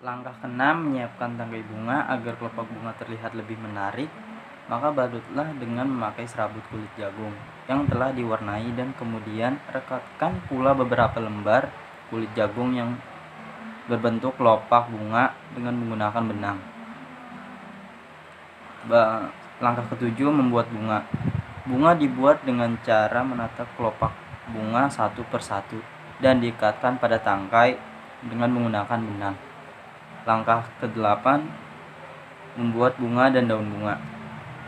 Langkah keenam, menyiapkan tangkai bunga agar kelopak bunga terlihat lebih menarik. Maka balutlah dengan memakai serabut kulit jagung yang telah diwarnai dan kemudian rekatkan pula beberapa lembar kulit jagung yang berbentuk kelopak bunga dengan menggunakan benang. Langkah ketujuh, membuat bunga. Bunga dibuat dengan cara menata kelopak bunga satu persatu dan diikatkan pada tangkai dengan menggunakan benang. Langkah ke-8, membuat bunga dan daun bunga.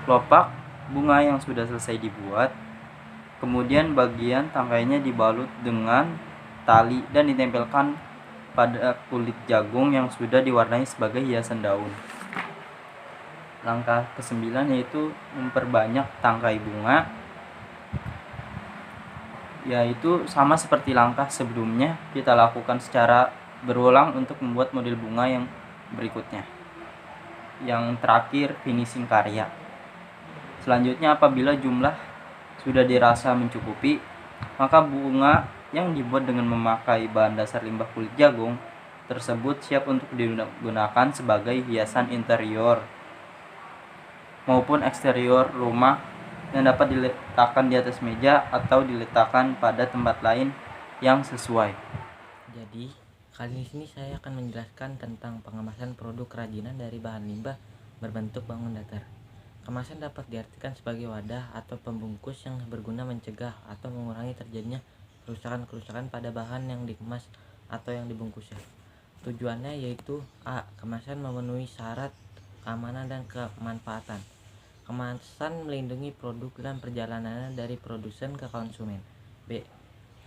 Kelopak bunga yang sudah selesai dibuat, kemudian bagian tangkainya dibalut dengan tali dan ditempelkan pada kulit jagung yang sudah diwarnai sebagai hiasan daun. Langkah ke-9 yaitu memperbanyak tangkai bunga, yaitu sama seperti langkah sebelumnya, kita lakukan secara berulang untuk membuat model bunga yang berikutnya. Yang terakhir, finishing karya. Selanjutnya, apabila jumlah sudah dirasa mencukupi, maka bunga yang dibuat dengan memakai bahan dasar limbah kulit jagung tersebut siap untuk digunakan sebagai hiasan interior maupun eksterior rumah yang dapat diletakkan di atas meja atau diletakkan pada tempat lain yang sesuai. Jadi, kali ini saya akan menjelaskan tentang pengemasan produk kerajinan dari bahan limbah berbentuk bangun datar. Kemasan dapat diartikan sebagai wadah atau pembungkus yang berguna mencegah atau mengurangi terjadinya kerusakan-kerusakan pada bahan yang dikemas atau yang dibungkusnya. Tujuannya yaitu A. Kemasan memenuhi syarat keamanan dan kemanfaatan. Kemasan melindungi produk dan perjalanannya dari produsen ke konsumen. B.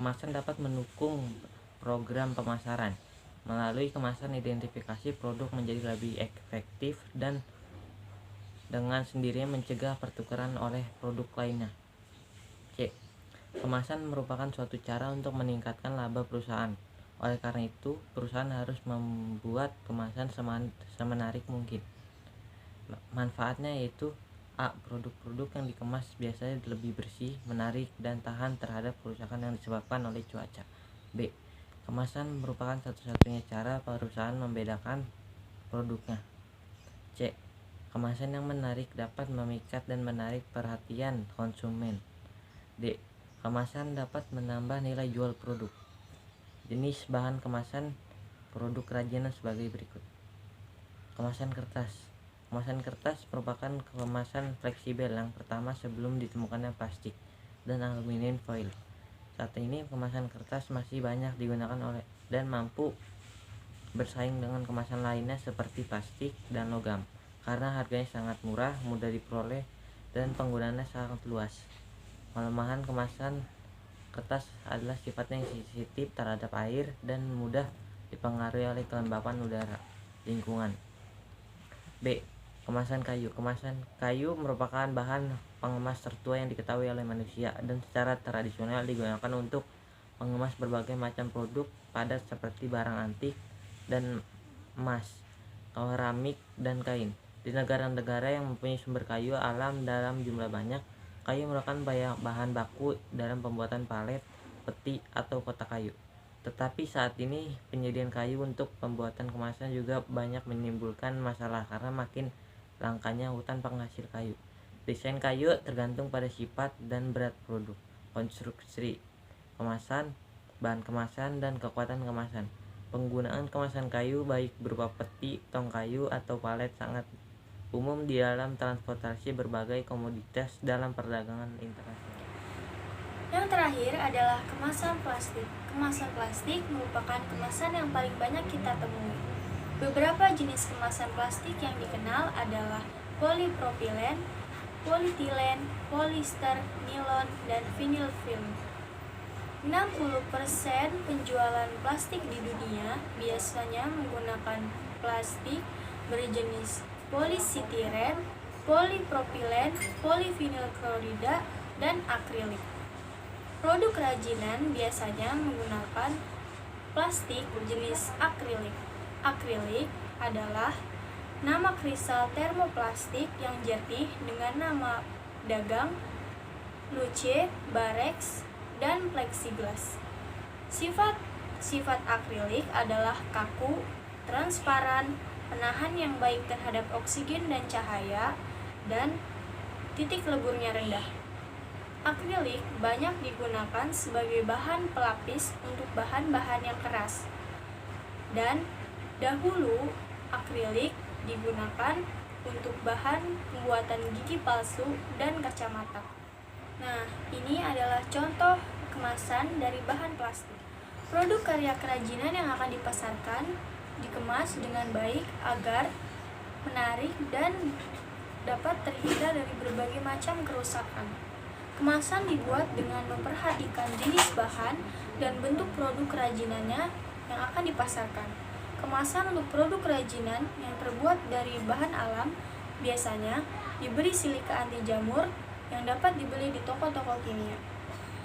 Kemasan dapat mendukung program pemasaran. Melalui kemasan, identifikasi produk menjadi lebih efektif dan dengan sendirinya mencegah pertukaran oleh produk lainnya. C. Kemasan merupakan suatu cara untuk meningkatkan laba perusahaan. Oleh karena itu, perusahaan harus membuat kemasan semenarik mungkin. Manfaatnya yaitu A. Produk-produk yang dikemas biasanya lebih bersih, menarik, dan tahan terhadap kerusakan yang disebabkan oleh cuaca. B. Kemasan merupakan satu-satunya cara perusahaan membedakan produknya. C. Kemasan yang menarik dapat memikat dan menarik perhatian konsumen. D. Kemasan dapat menambah nilai jual produk. Jenis bahan kemasan produk kerajinan sebagai berikut. Kemasan kertas. Kemasan kertas merupakan kemasan fleksibel yang pertama sebelum ditemukannya plastik dan aluminium foil. Saat ini kemasan kertas masih banyak digunakan oleh dan mampu bersaing dengan kemasan lainnya seperti plastik dan logam karena harganya sangat murah, mudah diperoleh, dan penggunaannya sangat luas. Kelemahan kemasan kertas adalah sifatnya yang sensitif terhadap air dan mudah dipengaruhi oleh kelembapan udara lingkungan. B. Kemasan kayu. Kemasan kayu merupakan bahan pengemas tertua yang diketahui oleh manusia dan secara tradisional digunakan untuk mengemas berbagai macam produk padat seperti barang antik dan emas, keramik, dan kain. Di negara-negara yang mempunyai sumber kayu alam dalam jumlah banyak, kayu merupakan bahan baku dalam pembuatan palet, peti, atau kotak kayu. Tetapi saat ini penyediaan kayu untuk pembuatan kemasan juga banyak menimbulkan masalah karena makin langkanya hutan penghasil kayu. Desain kayu tergantung pada sifat dan berat produk, konstruksi kemasan, bahan kemasan, dan kekuatan kemasan. Penggunaan kemasan kayu baik berupa peti, tong kayu, atau palet sangat umum di dalam transportasi berbagai komoditas dalam perdagangan internasional. Yang terakhir adalah kemasan plastik. Kemasan plastik merupakan kemasan yang paling banyak kita temui. Beberapa jenis kemasan plastik yang dikenal adalah polipropilen, polietilen, polister, nilon, dan vinyl film. 60% penjualan plastik di dunia biasanya menggunakan plastik berjenis polistiren, polipropilen, polivinyl klorida, dan akrilik. Produk kerajinan biasanya menggunakan plastik berjenis akrilik. Akrilik adalah nama kristal termoplastik yang jernih dengan nama dagang luce, bareks, dan plexiglas. Sifat akrilik adalah kaku, transparan, penahan yang baik terhadap oksigen dan cahaya, dan titik leburnya rendah. Akrilik banyak digunakan sebagai bahan pelapis untuk bahan-bahan yang keras. Dan dahulu akrilik digunakan untuk bahan pembuatan gigi palsu dan kacamata. Nah, ini adalah contoh kemasan dari bahan plastik. Produk karya kerajinan yang akan dipasarkan dikemas dengan baik agar menarik dan dapat terhindar dari berbagai macam kerusakan. Kemasan dibuat dengan memperhatikan jenis bahan dan bentuk produk kerajinannya yang akan dipasarkan. Kemasan untuk produk kerajinan yang terbuat dari bahan alam biasanya diberi silika anti jamur yang dapat dibeli di toko-toko kimia.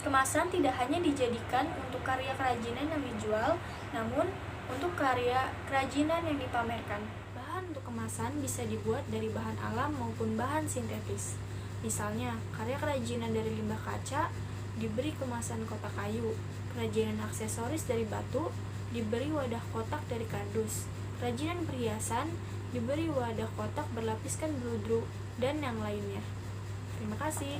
Kemasan tidak hanya dijadikan untuk karya kerajinan yang dijual, namun untuk karya kerajinan yang dipamerkan. Bahan untuk kemasan bisa dibuat dari bahan alam maupun bahan sintetis. Misalnya, karya kerajinan dari limbah kaca diberi kemasan kotak kayu, kerajinan aksesoris dari batu diberi wadah kotak dari kardus, kerajinan perhiasan diberi wadah kotak berlapiskan bludru, dan yang lainnya. Terima kasih.